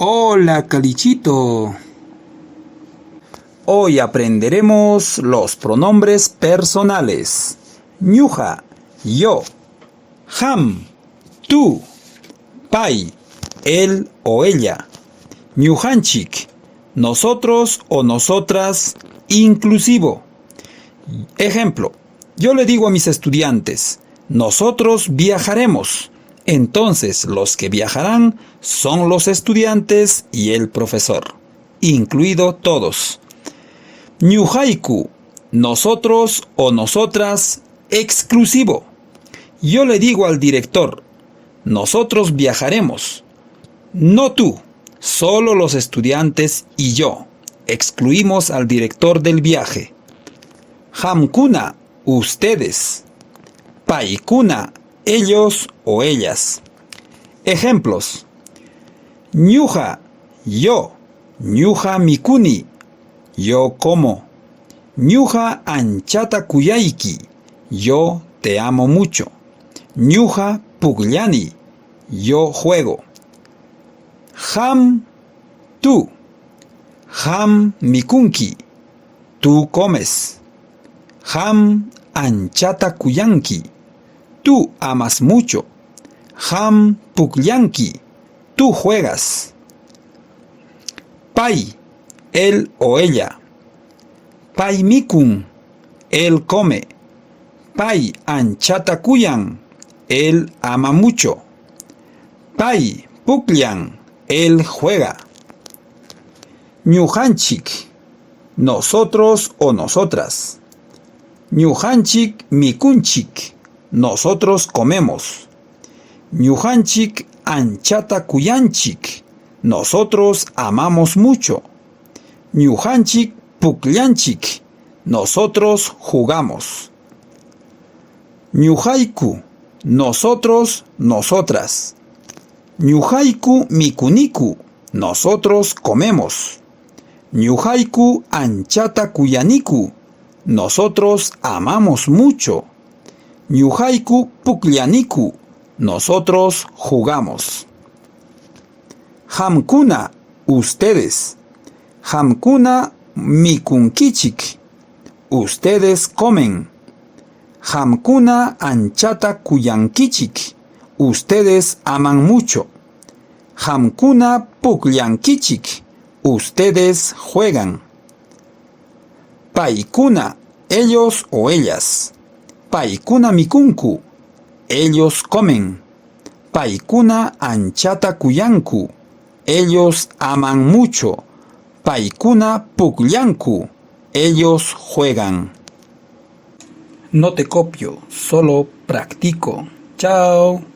Hola, Calichito. Hoy aprenderemos los pronombres personales. Ñuja, yo. Ham, tú. Pai, él o ella. Ñujanchik, nosotros o nosotras, inclusivo. Ejemplo, yo le digo a mis estudiantes, nosotros viajaremos. Entonces los que viajarán son los estudiantes y el profesor, incluido todos. Ñujaiku, nosotros o nosotras, exclusivo. Yo le digo al director, nosotros viajaremos. No tú, solo los estudiantes y yo. Excluimos al director del viaje. Hamkuna, ustedes. Paikuna, ellos o ellas. Ejemplos. Ñuja, yo. Ñuja mikuni, yo como. Ñuja anchata kuyaiki, yo te amo mucho. Ñuja pugllani, yo juego. Ham, tú. Ham mikunki, tú comes. Ham anchata kuyanki, tú amas mucho. Ham pukllanki, tú juegas. Pai, él o ella. Pai mikun, él come. Pai anchata kuyan, él ama mucho. Pai pukllan, él juega. Ñujanchik, nosotros o nosotras. Ñujanchik mikunchik, nosotros comemos. Ñujanchik anchata kuyanchik, nosotros amamos mucho. Ñujanchik pukllanchik, nosotros jugamos. Ñujaiku, nosotros, nosotras. Ñujaiku mikuniku, nosotros comemos. Ñujaiku anchata kuyaniku, nosotros amamos mucho. Ñujaiku pukllaniku, nosotros jugamos. Hamkuna, ustedes. Hamkuna mikunkichik, ustedes comen. Hamkuna anchata kuyankichik, ustedes aman mucho. Hamkuna pukllankichik, ustedes juegan. Paikuna, ellos o ellas. Paikuna mikunku, ellos comen. Paikuna anchata kuyanku, ellos aman mucho. Paikuna pukllanku, ellos juegan. No te copio, solo practico. Chao.